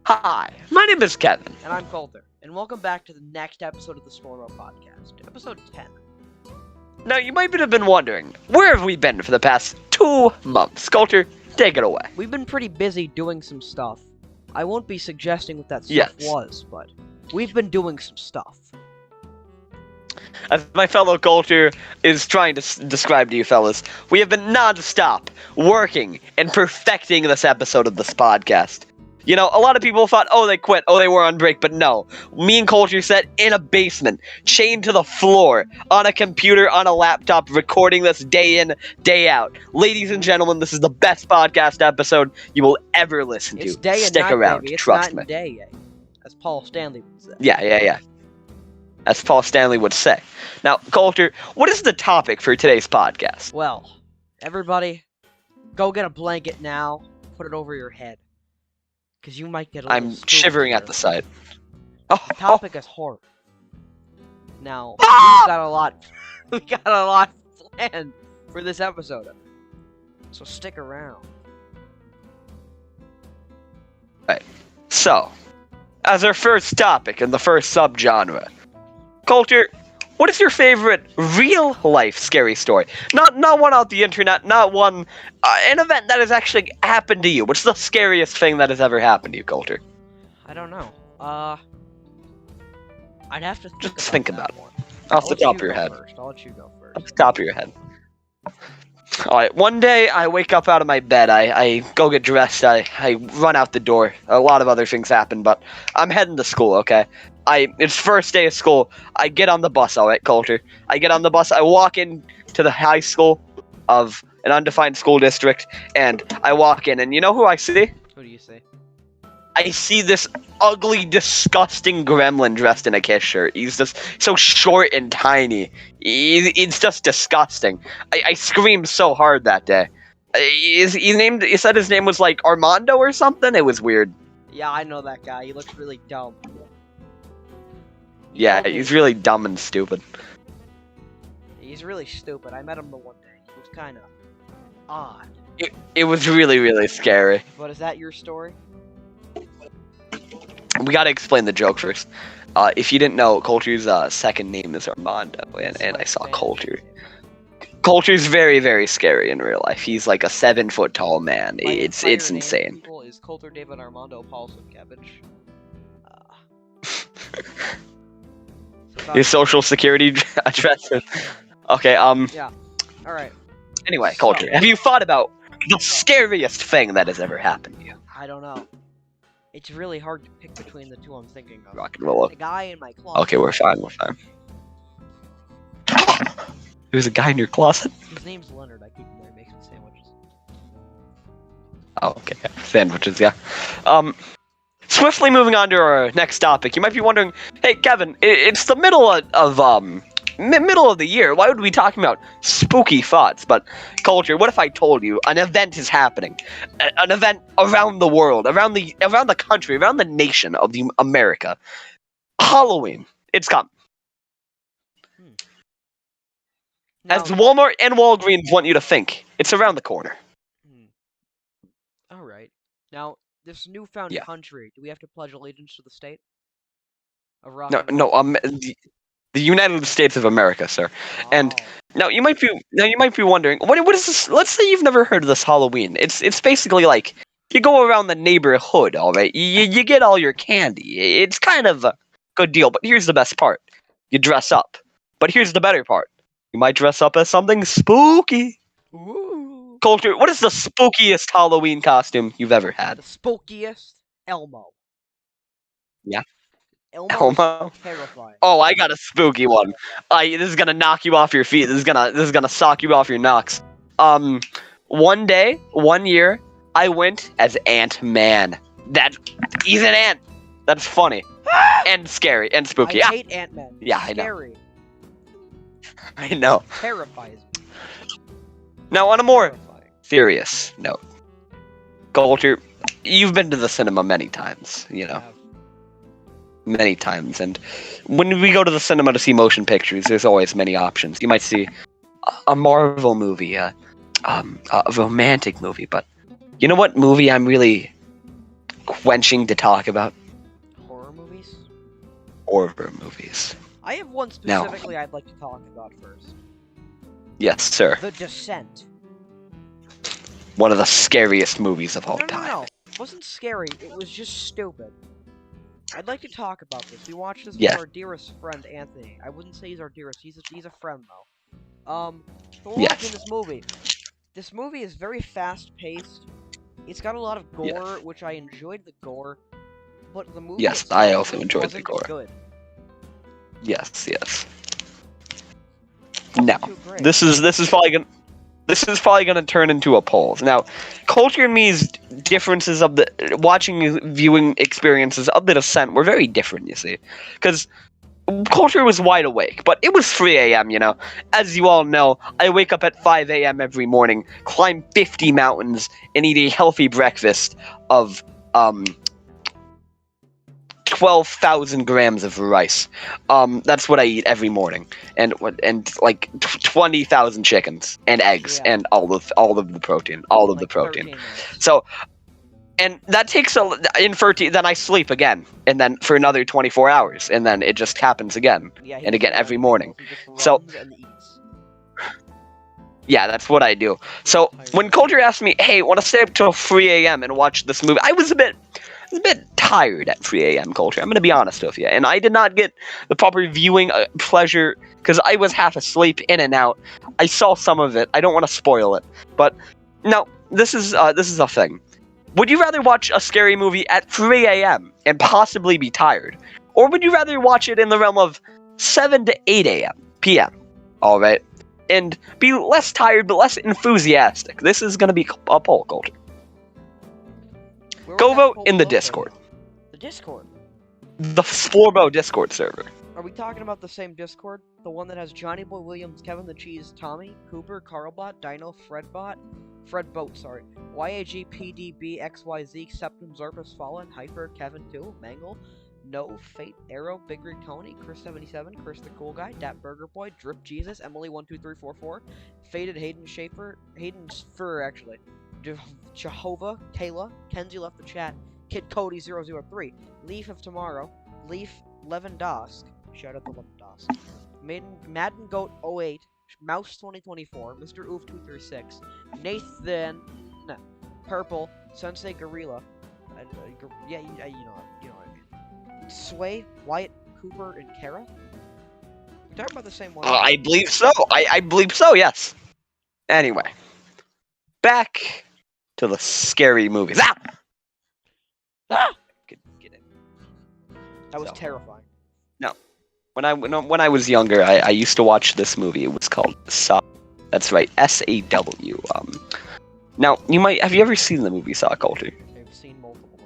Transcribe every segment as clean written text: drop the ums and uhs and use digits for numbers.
Hi, my name is Kevin. And I'm Coulter, and welcome back to the next episode of the Splorbo podcast, episode 10. Now, you might have been wondering, where have we been for the past 2 months? Coulter, take it away. We've been pretty busy doing some stuff. I won't be suggesting what that stuff Yes. was, but we've been doing some stuff. As my fellow Coulter is trying to describe to you fellas, we have been non-stop working and perfecting this episode of this podcast. You know, a lot of people thought, oh, they quit, oh, they were on break, but no. Me and Coulter sat in a basement, chained to the floor, on a computer, on a laptop, recording this day in, day out. Ladies and gentlemen, this is the best podcast episode you will ever listen to. It's day and Stick night, around, baby. It's trust night me. and day, as Paul Stanley would say. Yeah. As Paul Stanley would say. Now, Coulter, what is the topic for today's podcast? Well, everybody, go get a blanket now, put it over your head. Because you might get a little I'm spooked shivering here. at the sight. Oh, The topic is horror. Now, Ah! we got a lot planned for this episode. So stick around. So, as our first topic and the first subgenre, Coulter, what is your favorite real-life scary story? Not one off the internet, not one, an event that has actually happened to you. What's the scariest thing that has ever happened to you, Coulter? I don't know. I'd have to Just think that about it. one. Off the I'll let top you of your go head. First. I'll let you go Off first. the top of your head. Alright, one day I wake up out of my bed, I go get dressed, I run out the door. A lot of other things happen, but I'm heading to school, okay? It's first day of school. I get on the bus, alright, Coulter. I get on the bus, I walk in to the high school of an undefined school district, and I walk in, and you know who I see? Who do you say? I see this ugly, disgusting gremlin dressed in a Kiss shirt. He's just so short and tiny. It's just disgusting. I screamed so hard that day. He said his name was like Armando or something? It was weird. Yeah, I know that guy. He looks really dumb. Yeah, Okay. he's really dumb and stupid. He's really stupid. I met him the one day. He was kind of odd. It was really, really scary. But is that your story? We gotta explain the joke first. If you didn't know, Coulter's second name is Armando, and I saw Coulter. Coulter's very, very scary in real life. He's like a 7-foot tall man. My It's entire name, insane. People, is Coulter David Armando Paulson Cabbage. Your social security address. Okay. Yeah. All right. Anyway, So- Coulter, have you thought about the scariest thing that has ever happened to you? I don't know. It's really hard to pick between the two I'm thinking of. Rock and roll. The guy in my closet. Okay, we're fine. There's a guy in your closet. His name's Leonard. I keep him there. He makes me sandwiches. Oh, okay. Sandwiches, yeah. Swiftly moving on to our next topic. You might be wondering, hey, Kevin, it's the middle of the year. Why would we be talking about spooky thoughts? But, Coulter, what if I told you an event is happening? An event around the world, around the country, around the nation of America. Halloween. It's coming. Now, As Walmart and Walgreens want you to think, it's around the corner. all right. Now, this newfound Yeah. country. Do we have to pledge allegiance to the state? Of rock No, and roll? the United States of America, sir. and- Oh. Now you might be wondering, what is this? Let's say you've never heard of this Halloween. It's basically like you go around the neighborhood, all right. You get all your candy. It's kind of a good deal. But here's the best part: you dress up. But here's the better part: you might dress up as something spooky. Ooh. Coulter, what is the spookiest Halloween costume you've ever had? The spookiest Elmo. Yeah. Elmo's Elmo? terrifying. Oh, I got a spooky one. This is gonna knock you off your feet. This is gonna sock you off your knocks. One year, I went as Ant-Man. He's an ant. That's funny. And scary and spooky. I Yeah, hate Ant-Man. Yeah, I know. Scary. I know. Terrifies me. Now, on a more Terrifying. serious note, Coulter, you've been to the cinema many times, you know. Many times, and when we go to the cinema to see motion pictures, there's always many options. You might see a Marvel movie, a romantic movie, but you know what movie I'm really quenching to talk about? Horror movies? Horror movies. I have one Now- specifically I'd like to talk about first. Yes, sir. The Descent. One of the scariest movies of all time. No. It wasn't scary. It was just stupid. I'd like to talk about this. We watched this Yeah. with our dearest friend, Anthony. I wouldn't say he's our dearest. He's a friend, though. So we're Yes. watching this movie. This movie is very fast-paced. It's got a lot of gore, Yes. which I enjoyed the gore. But the movie Yes, itself I also just enjoyed the wasn't gore. good. Yes. Wasn't Now, too great. this is probably gonna turn into a poll. Now, Culture and me's differences of the viewing experiences of The Descent were very different. You see, because Culture was wide awake, but it was 3 a.m. You know, as you all know, I wake up at 5 a.m. every morning, climb 50 mountains, and eat a healthy breakfast of 12,000 grams of rice. That's what I eat every morning, and like 20,000 chickens and eggs Yeah. and all of the protein, all of the Like protein. 13 minutes. So, and that takes in 30. Then I sleep again, and then for another 24 hours, and then it just happens again. Yeah, he and again doesn't every run morning. himself, he just So- runs and eats. Yeah, that's what I do. So when Culture asked me, "Hey, want to stay up till 3 a.m. and watch this movie?" I was a bit tired at 3 a.m. Culture. I'm gonna be honest with you, and I did not get the proper viewing pleasure because I was half asleep, in and out. I saw some of it. I don't want to spoil it, but no, this is a thing. Would you rather watch a scary movie at 3 a.m. and possibly be tired, or would you rather watch it in the realm of 7 to 8 a.m. p.m. All right, and be less tired but less enthusiastic? This is gonna be a poll, Culture. Where Go would that vote poll in the look Discord. right now? The Discord. The Splorbo Discord server. Are we talking about the same Discord? The one that has Johnny Boy Williams, Kevin the Cheese, Tommy, Cooper, Carlbot, Dino, Fredboat, sorry, YAG, PDB, XYZ, Septum, Zerpus, Fallen, Hyper, Kevin 2, Mangle, No, Fate, Arrow, Big Rig Tony, Chris77, Chris the Cool Guy, Dat Burger Boy, Drip Jesus, Emily12344, Faded Hayden Schaefer, Hayden Fur actually, Jehovah, Kayla, Kenzie left the chat, Kid Cody 003, Leaf of Tomorrow, Leaf Levendosk, shout out to Levendosk, Madden Goat 08, Mouse 2024, Mr. Oof 236, Nathan, no, Purple, Sensei Gorilla, and, you know what I mean. Sway, Wyatt, Cooper, and Kara? We're talking about the same one. I believe so. I believe so, yes. Anyway. Back to the scary movies. Ah! Ah! Get in. That was So. terrifying. When I was younger, I used to watch this movie. It was called Saw. That's right, SAW. Now, have you ever seen the movie Saw, Culture? I've seen multiple.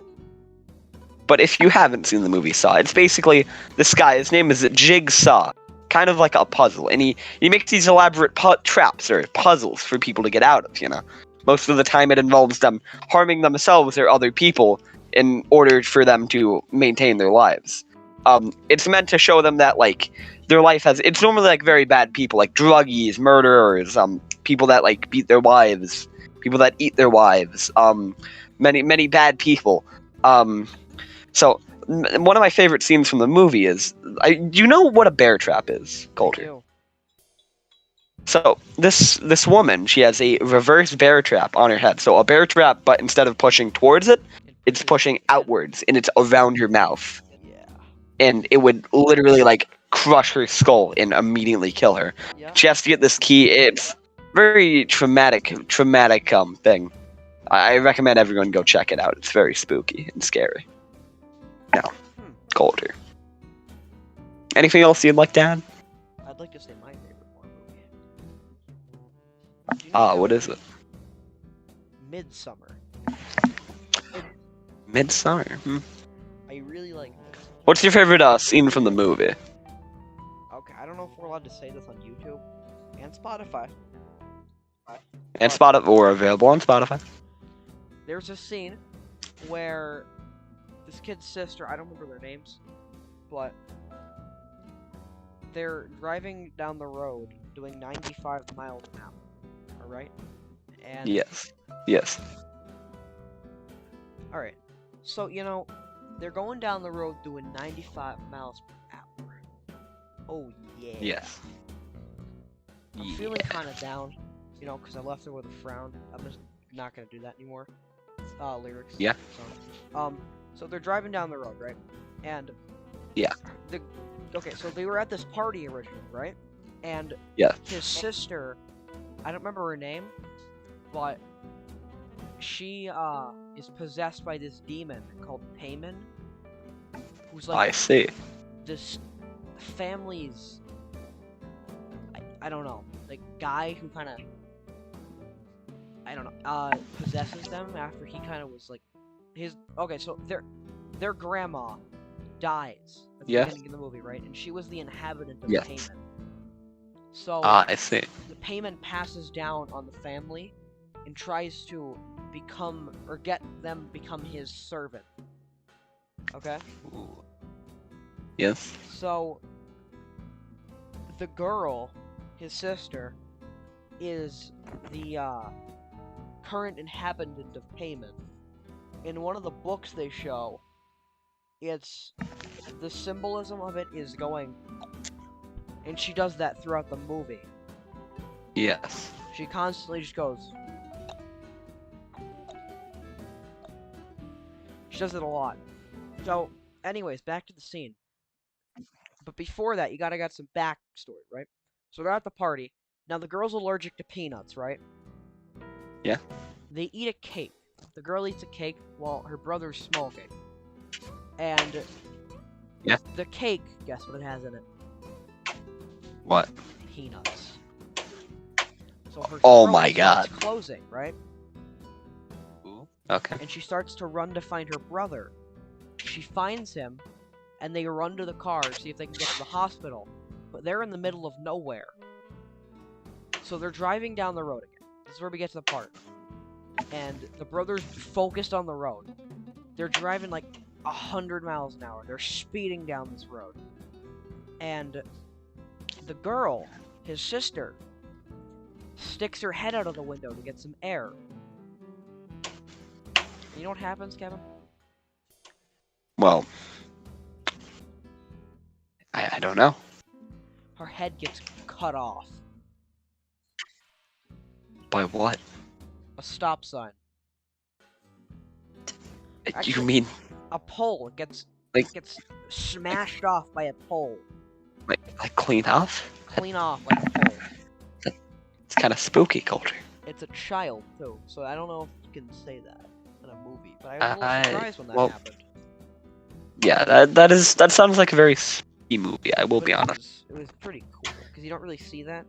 But if you haven't seen the movie Saw, it's basically this guy. His name is Jigsaw, kind of like a puzzle, and he makes these elaborate traps or puzzles for people to get out of. You know, most of the time it involves them harming themselves or other people in order for them to maintain their lives. It's meant to show them that like their life it's normally like very bad people, like druggies, murderers, people that like beat their wives, people that eat their wives, many bad people. So one of my favorite scenes from the movie is, do you know what a bear trap is, Culture? Ew. So this woman, she has a reverse bear trap on her head. So a bear trap, but instead of pushing towards it, it's pushing outwards, and it's around your mouth. Yeah. And it would literally like crush her skull and immediately kill her. Yeah. She has to get this key. It's very traumatic thing. I recommend everyone go check it out. It's very spooky and scary. Now, Culture. Anything else you'd like to add? I'd like to say my favorite horror movie. What is it? Midsummer. Midsummer. I really like Midsummer. What's your favorite scene from the movie? Okay, I don't know if we're allowed to say this on YouTube and Spotify. And Spotify, or available on Spotify. There's a scene where this kid's sister, I don't remember their names, but they're driving down the road doing 95 miles an hour. Alright? And Yes. alright. So, they're going down the road doing 95 miles per hour. Oh, yeah. Yes. I'm feeling kind of down, because I left it with a frown. I'm just not going to do that anymore. Lyrics. Yeah. So they're driving down the road, right? And Yeah. Okay, so they were at this party originally, right? And Yeah. his sister, I don't remember her name, but she is possessed by this demon called Payman, who's like I see. this family's, I don't know, like guy who kind of, I don't know, possesses them after he kind of was like okay, so their grandma dies at the beginning of the movie, right? And she was the inhabitant of Payman. So I see. the Payman passes down on the family and tries to become, or get them become his servant. Okay? Ooh. Yes. So the girl, his sister, is the current inhabitant of Payman. In one of the books they show, it's the symbolism of it is going, and she does that throughout the movie. Yes. She constantly just goes. She does it a lot. So, anyways, back to the scene. But before that, you gotta got some backstory, right? So they're at the party. Now the girl's allergic to peanuts, right? Yeah. They eat a cake. The girl eats a cake while her brother's smoking. And the cake, guess what it has in it? What? Peanuts. So her my God. starts closing, right? Ooh. Okay. And she starts to run to find her brother. She finds him, and they run to the car to see if they can get to the hospital. But they're in the middle of nowhere. So they're driving down the road again. This is where we get to the part. And the brother's focused on the road. They're driving like 100 miles an hour. They're speeding down this road. And the girl, his sister, sticks her head out of the window to get some air. You know what happens, Kevin? Well, I don't know. Her head gets cut off. By what? A stop sign. Actually, You mean a pole gets smashed off by a pole. like clean off? Clean off like a pole. It's kind of spooky culture. It's a child too, so I don't know if you can say that in a movie. But I was a little surprised when that happened. Yeah, that sounds like a very spooky movie. I will be honest. It was pretty cool because you don't really see that.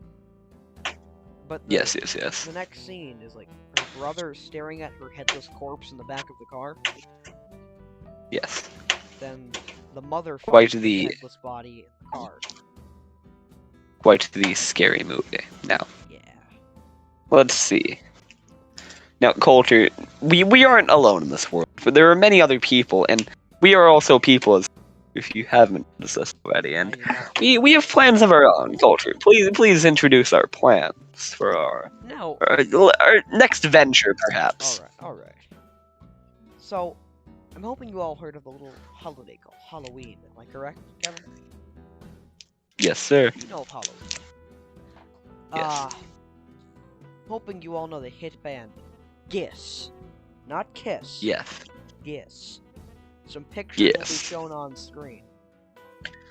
But Yes. The next scene is like her brother staring at her headless corpse in the back of the car. Yes. Then the mother Quite finds the headless body in the car. Quite the scary movie. Now, Yeah. let's see. Now, Coulter, we aren't alone in this world. For there are many other people, and we are also people, as if you haven't noticed this already. And we have plans of our own, Coulter. Please introduce our plans for our next venture, perhaps. All right. So, I'm hoping you all heard of the little holiday called Halloween. Am I correct, Kevin? Yes, sir. You know of Halloween. Yes. Hoping you all know the hit band Giss. Not Kiss. Yes. Giss. Some pictures will be Yes. shown on screen.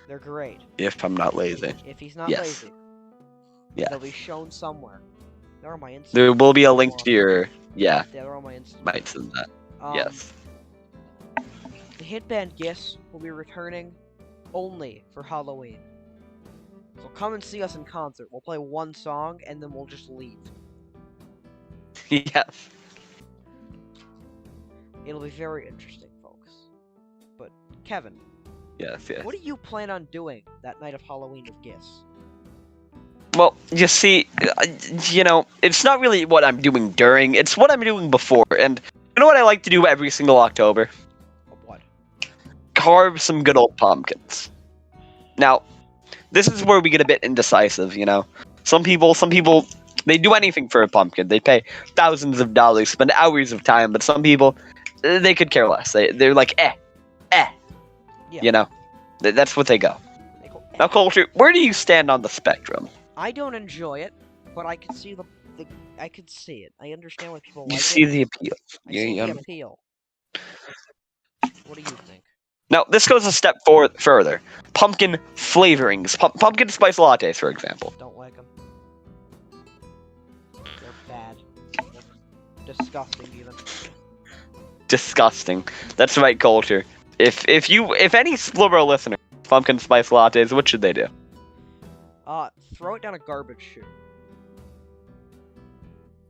They're great. If I'm not lazy. If he's not Yes. lazy. Yeah. They'll be shown somewhere. They're on my Instagram. There will be a link to your They're on my Instagram. might send that. Yes. The hit band Giss will be returning only for Halloween. So come and see us in concert. We'll play one song and then we'll just leave. Yes. It'll be very interesting, folks. But Kevin, Yes. what do you plan on doing that night of Halloween with Giss? Well, you see, it's not really what I'm doing during, it's what I'm doing before. And you know what I like to do every single October? What? Carve some good old pumpkins. Now, this is where we get a bit indecisive, Some people, they do anything for a pumpkin. They pay thousands of dollars, spend hours of time, but some people, they could care less. They're like, eh. Yeah. You know? That's what they go. They go, Now, Culture, where do you stand on the spectrum? I don't enjoy it, but I can see I can see it. I understand why people You like see it. the appeal. I see the appeal. What do you think? Now, this goes a step further. Pumpkin flavorings. Pumpkin spice lattes, for example. Don't like them. They're bad. They're disgusting, even. Disgusting. That's right, Culture. If any Splorbo listener pumpkin spice lattes, what should they do? Throw it down a garbage chute.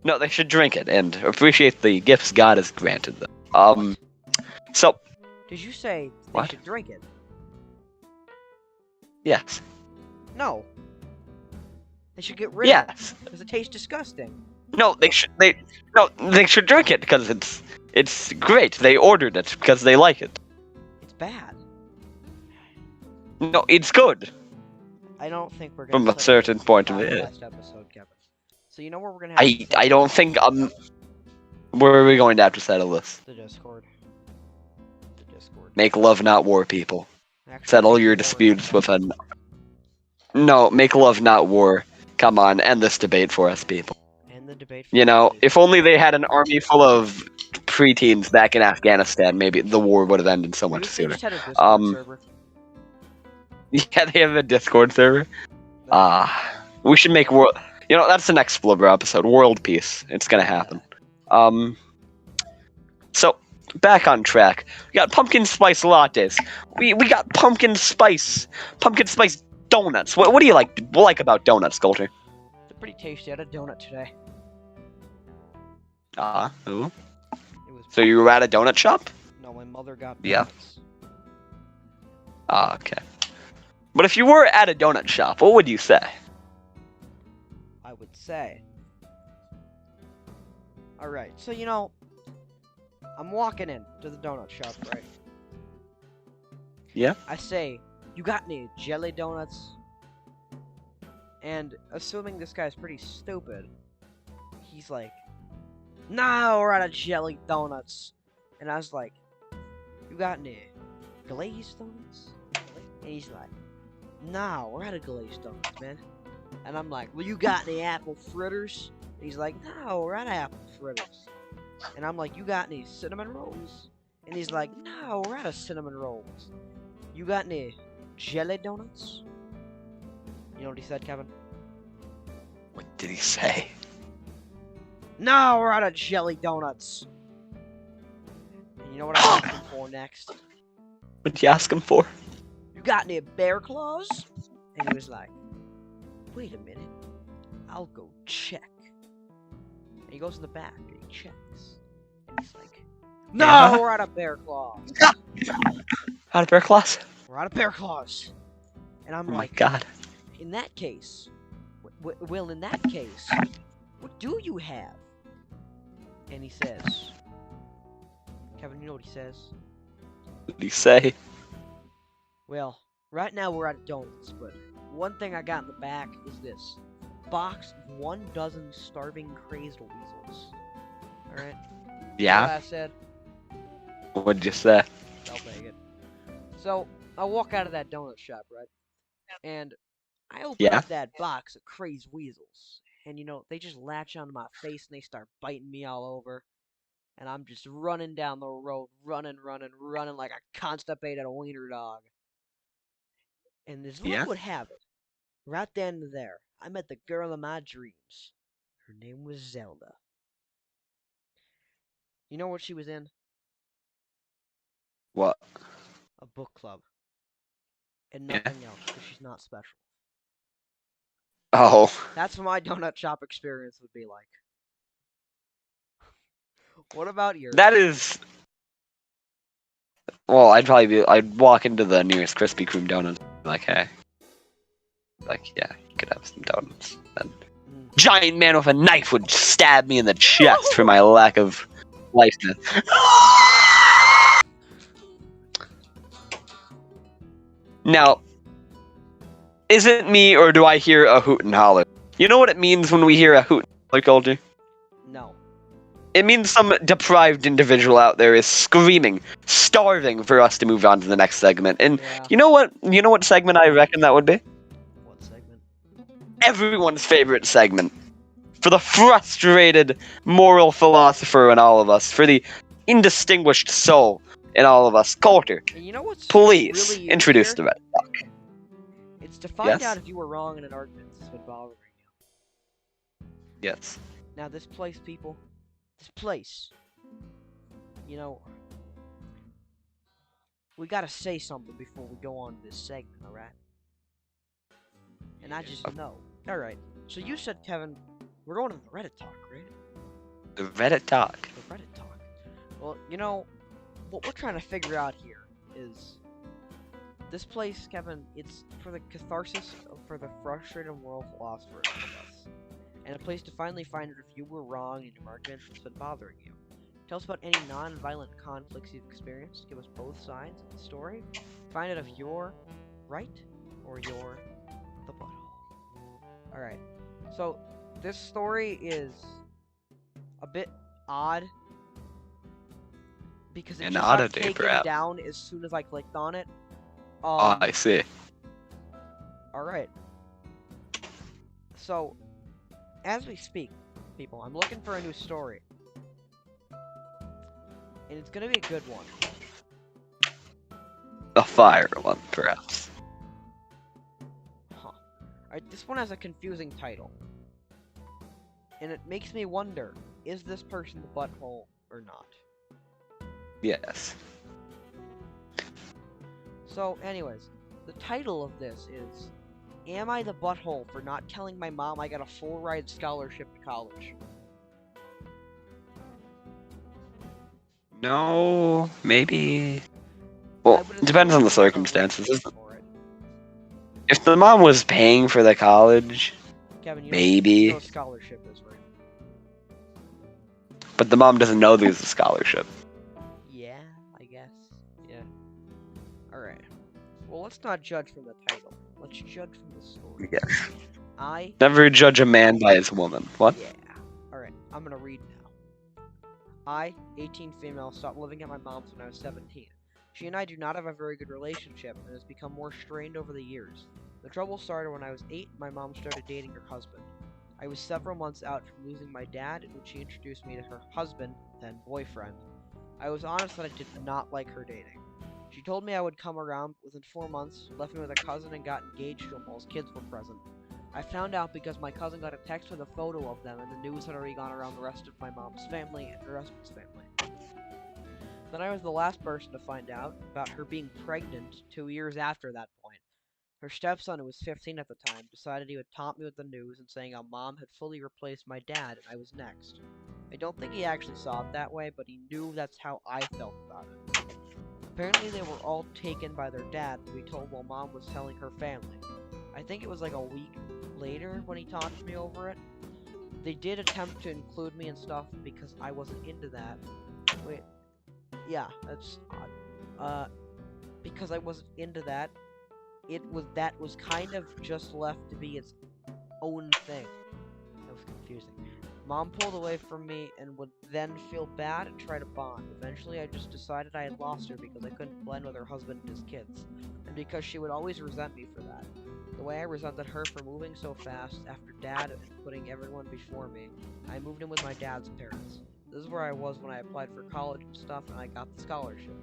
No, they should drink it and appreciate the gifts God has granted them. So, Did you say they What? should drink it? yes. No. They should get rid of it Yes. because it tastes disgusting. No, they should drink it because it's great. They ordered it because they like it. It's bad. No, it's good I don't think we're gonna from a set certain point of view. last episode, Kevin. So you know where we're gonna have I don't think where are we going to have to settle this? the Discord. The Discord. Make love, not war, people. Actually, Settle make your war disputes with with No, make love, not war. Come on, end this debate for us, people. and the debate. You know, if only they had an army full of preteens back in Afghanistan, maybe the war would have ended so much sooner. Just had a Discord server. Yeah, they have a Discord server. We should make world. You know, that's the next Splorbo episode. World peace. It's gonna happen. So back on track. We got pumpkin spice lattes. We got pumpkin spice donuts. What do you like about donuts, Coulter? They're pretty tasty. I had a donut today. Ooh. It was. So you were at a donut shop? No, my mother got. Yeah. Donuts. Okay. But if you were at a donut shop, what would you say? I would say. All right. So you know, I'm walking in to the donut shop, right? Yeah. I say, "You got any jelly donuts?" And assuming this guy's pretty stupid, he's like, "No, we're out of jelly donuts." And I was like, "You got any glazed donuts?" And he's like, "No, we're out of glazed donuts, man." And I'm like, "Well, you got any apple fritters?" And he's like, "No, we're out of apple fritters." And I'm like, "You got any cinnamon rolls?" And he's like, "No, we're out of cinnamon rolls." "You got any jelly donuts?" You know what he said, Kevin? What did he say? "No, we're out of jelly donuts." And you know what I asked him for next? What did you ask him for? "You got any bear claws?" And he was like, "Wait a minute, I'll go check." And he goes in the back and he checks. And he's like, "No, Yeah. we're out of bear claws. Out of bear class? We're out of bear claws." And I'm Oh my like, god. "In that case, well, in that case, what do you have?" And he says, Kevin, you know what he says? What did he say? "Well, right now we're out of donuts, but one thing I got in the back is this box of 1 dozen starving crazed weasels." Alright? Yeah? What I said, What did you say? I'll take it. So, I walk out of that donut shop, right? And I open Yeah? up that box of crazed weasels. And you know, they just latch onto my face and they start biting me all over. And I'm just running down the road, running like a constipated wiener dog. And as Yeah? luck would have it, right then and there, I met the girl of my dreams. Her name was Zelda. You know what she was in? What? A book club. And Yeah. nothing else, because she's not special. Oh. That's what my donut shop experience would be like. What about yours? That is... Well, I'd walk into the nearest Krispy Kreme donuts and be like, hey. Like, yeah, you could have some donuts. And giant man with a knife would stab me in the chest for my lack of license. Now, is it me or do I hear a hoot and holler? You know what it means when we hear a hoot and holler, Culture? No. It means some deprived individual out there is screaming, starving for us to move on to the next segment. And Yeah. you know what? You know what segment I reckon that would be? What segment? Everyone's favorite segment. For the frustrated moral philosopher in all of us, for the indistinguished soul in all of us, Coulter, And you know what's please really introduce weird? the red talk. It's to find Yes? out if you were wrong in an argument that's been bothering you. Yes. Now, this place, people, this place, you know, we gotta say something before we go on to this segment, alright? And I just know. Alright, so you said, Kevin, we're going to the Reddit talk, right? The Reddit talk. The Reddit talk. Well, you know, what we're trying to figure out here is this place, Kevin, it's for the catharsis for the frustrated moral philosopher of us. And a place to finally find out if you were wrong in your argument that's been bothering you. Tell us about any non-violent conflicts you've experienced. Give us both sides of the story. Find out if you're right or you're the butthole. Alright, so this story is a bit odd because it An just got oddity, taken perhaps. down as soon as I clicked on it. I see. Alright. So, as we speak, people, I'm looking for a new story. And it's gonna be a good one. A fire one, perhaps. Huh. Alright, this one has a confusing title. And it makes me wonder, is this person the butthole or not? Yes. So, anyways, the title of this is, Am I the butthole for not telling my mom I got a full ride scholarship to college? No, maybe. I Well, would it depends on assume the there was a circumstances. reason for it. If the mom was paying for the college, Kevin, you maybe. know what scholarship is, right? But the mom doesn't know there's a scholarship. Yeah, I guess. Yeah. Alright. Well, let's not judge from the title. Let's judge from the story. Yes. Never judge a man by his woman. What? Yeah. Alright, I'm gonna read now. I, 18 female, stopped living at my mom's when I was 17. She and I do not have a very good relationship and has become more strained over the years. The trouble started when I was 8 and my mom started dating her husband. I was several months out from losing my dad when she introduced me to her husband, then boyfriend. I was honest that I did not like her dating. She told me I would come around within 4 months, left me with a cousin, and got engaged to him while his kids were present. I found out because my cousin got a text with a photo of them, and the news had already gone around the rest of my mom's family and her husband's family. Then I was the last person to find out about her being pregnant 2 years after that point. Her stepson, who was 15 at the time, decided he would taunt me with the news and saying how mom had fully replaced my dad and I was next. I don't think he actually saw it that way, but he knew that's how I felt about it. Apparently they were all taken by their dad to be told while mom was telling her family. I think it was like a week later when he talked to me over it. They did attempt to include me and stuff because I wasn't into that. Wait. Yeah, that's odd. Because I wasn't into that, that was kind of just left to be its own thing. That was confusing. Mom pulled away from me and would then feel bad and try to bond. Eventually, I just decided I had lost her because I couldn't blend with her husband and his kids, and because she would always resent me for that. The way I resented her for moving so fast after dad and putting everyone before me, I moved in with my dad's parents. This is where I was when I applied for college and stuff, and I got the scholarship.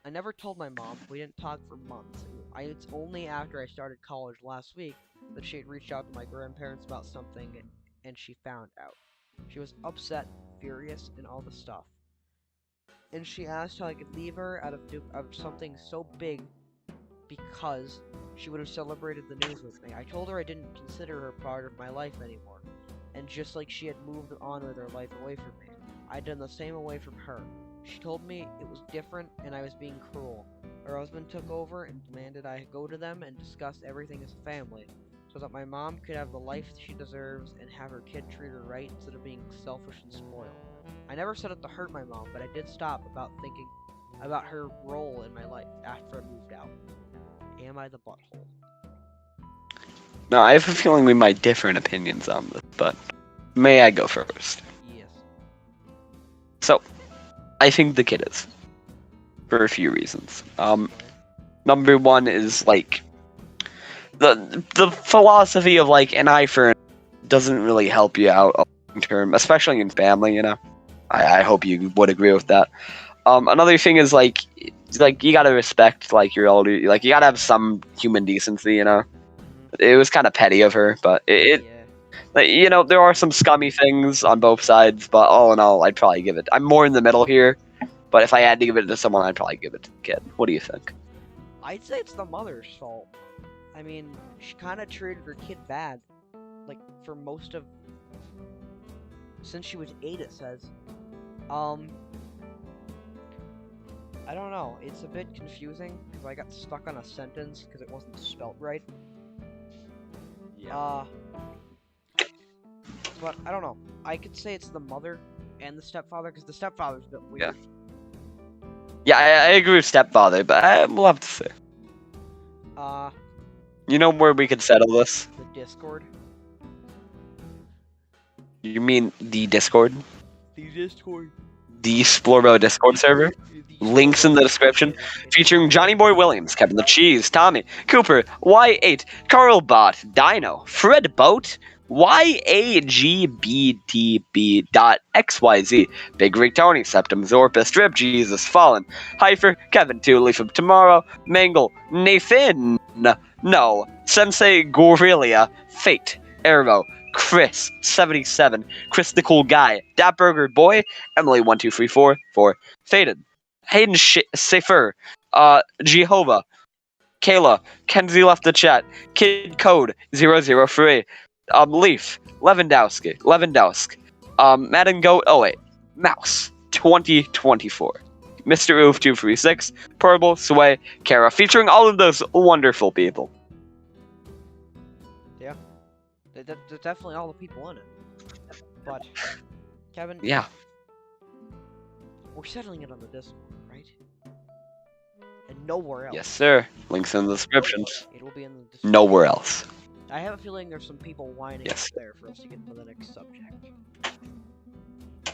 I never told my mom. We didn't talk for months. It's only after I started college last week that she had reached out to my grandparents about something, and she found out. She was upset, furious, and all the stuff. And she asked how I could leave her out of something so big because she would have celebrated the news with me. I told her I didn't consider her part of my life anymore. And just like she had moved on with her life away from me, I'd done the same away from her. She told me it was different and I was being cruel. Her husband took over and demanded I go to them and discuss everything as a family, so that my mom could have the life she deserves and have her kid treat her right instead of being selfish and spoiled. I never said it to hurt my mom, but I did stop about thinking about her role in my life after I moved out. Am I the butthole? No, I have a feeling we might differ in opinions on this, but may I go first? Yes. I think the kid is. For a few reasons. Number one is, like, the philosophy of, like, an eye for an eye doesn't really help you out long term, especially in family, you know? I hope you would agree with that. Another thing is, like, you gotta respect, like, your older, like, you gotta have some human decency, you know? It was kind of petty of her, but Yeah. like, you know, there are some scummy things on both sides, but all in all, I'd probably give it. I'm more in the middle here, but if I had to give it to someone, I'd probably give it to the kid. What do you think? I'd say it's the mother's fault. I mean, she kind of treated her kid bad. Like, for most of... Since she was 8, it says. I don't know. It's a bit confusing, because I got stuck on a sentence, because it wasn't spelt right. But, I don't know. I could say it's the mother and the stepfather, because the stepfather's a bit weird. Yeah, I agree with stepfather, but we'll have to see. You know where we could settle this? The Discord. You mean the Discord? The Discord. The Splorbo Discord server? Links in the description. Featuring Johnny Boy Williams, Kevin the Cheese, Tommy, Cooper, Y8, Carlbot, Dino, Fred Boat, YAGBTB.XYZ, Big Rig Tony, Septum Zorpus, Drip Jesus, Fallen, Heifer, Kevin, Two Leaf of Tomorrow, Mangle, Nathan, No, Sensei Gorelia, Fate, Arrow, Chris, 77, Chris the Cool Guy, Dat Burger Boy, Emily, 1234, 4, Faded, Hayden Safer, Jehovah, Kayla, Kenzie left the chat, Kid Code 003, Leaf, Lewandowski, Madden Goat 08, Mouse 2024, Mr. Oof 236, Purple, Sway, Kara, featuring all of those wonderful people. Yeah, there's definitely all the people in it. But, Kevin, Yeah, we're settling it on the Discord, right? And nowhere else. yes sir. Links in the descriptions. It will be in the description. Nowhere else. I have a feeling there's some people whining Yes. up there for us to get into the next subject.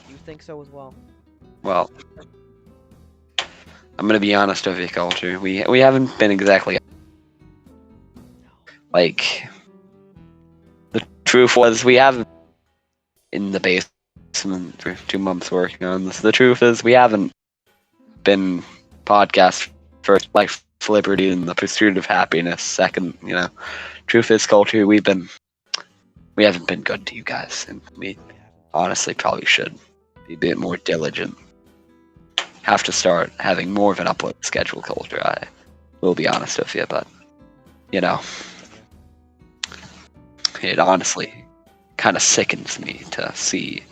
You think so as well? Well, I'm gonna be honest with you, Culture. We haven't been exactly like. The truth was we haven't in the basement for 2 months working on this. The truth is we haven't been podcast first, like liberty and the pursuit of happiness second. You know, truth is, Culture. We haven't been good to you guys, and we honestly probably should be a bit more diligent. Have to start having more of an upload schedule, Culture. I will be honest with you, but you know, it honestly kind of sickens me to see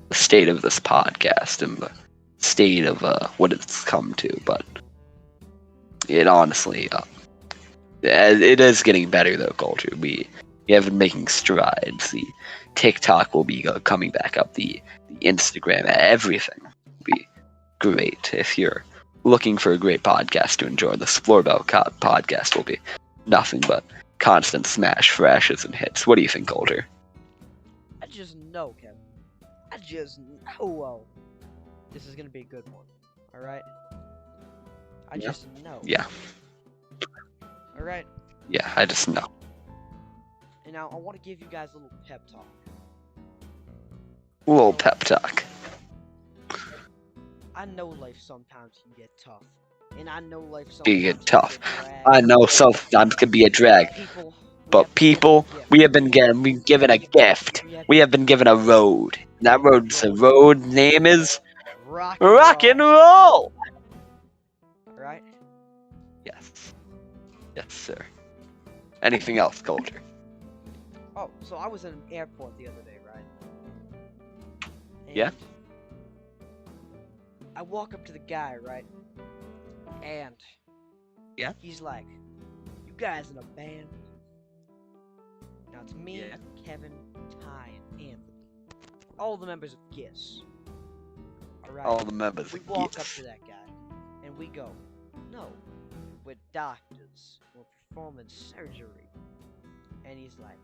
the state of this podcast and the state of what it's come to. But it honestly, it is getting better though, Culture. We have been making strides. The TikTok will be coming back up. The Instagram, everything will be great. If you're looking for a great podcast to enjoy, the Splorbo podcast will be nothing but constant smash flashes and hits. What do you think, Culture? I just know, Kevin. I just know. This is gonna be a good one. Alright? I just know. Yeah. Alright? Yeah, I just know. And now I want to give you guys a little pep talk. A little pep talk. I know life sometimes can get tough. And I know life sometimes Be can tough. get drag. I know sometimes can be a drag. But people, we have been given a gift. We have been given a road. And that road name is Rock and roll. Right? Yes. Yes, sir. Anything else, Culture? Oh, so I was in an airport the other day, right? Yeah. I walk up to the guy, right? And Yeah. he's like, "You guys in a band?" Now it's me, Yeah. Kevin, Ty, and Anthony. All the members of GIS. Alright? All the members We of walk GIS. up to that guy, and we go, "No, we're doctors. We're performing surgery." And he's like,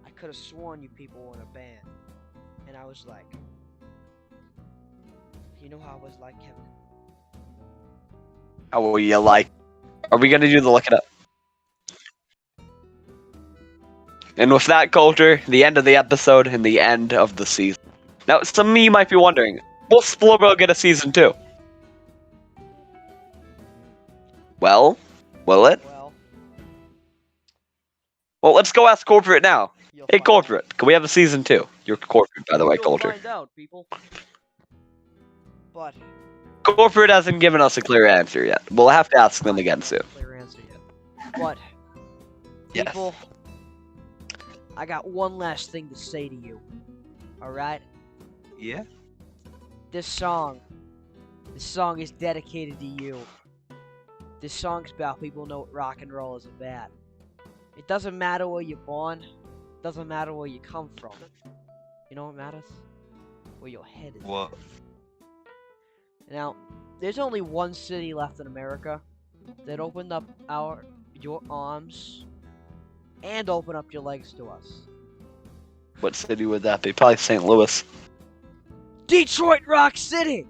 "I could have sworn you people were in a band." And I was like, You know how I was like, Kevin. How will you like? Are we gonna do the look it up? And with that, Coulter, the end of the episode and the end of the season. Now, some of you might be wondering, will Splorbo get a season 2? Well, will it? Well, let's go ask corporate now. You'll Hey, find corporate, out. can we have a season 2? You're corporate, by the way, You'll Coulter. find out, people. But Corporate hasn't given us a clear answer yet. We'll have to ask them again soon. clear answer yet. But Yes. people, I got one last thing to say to you. All right? Yeah? This song is dedicated to you. This song's about people know what rock and roll is about. It doesn't matter where you're born. It doesn't matter where you come from. You know what matters? Where your head is. What? Now, there's only one city left in America that opened up your arms and opened up your legs to us. What city would that be? Probably St. Louis. Detroit Rock City!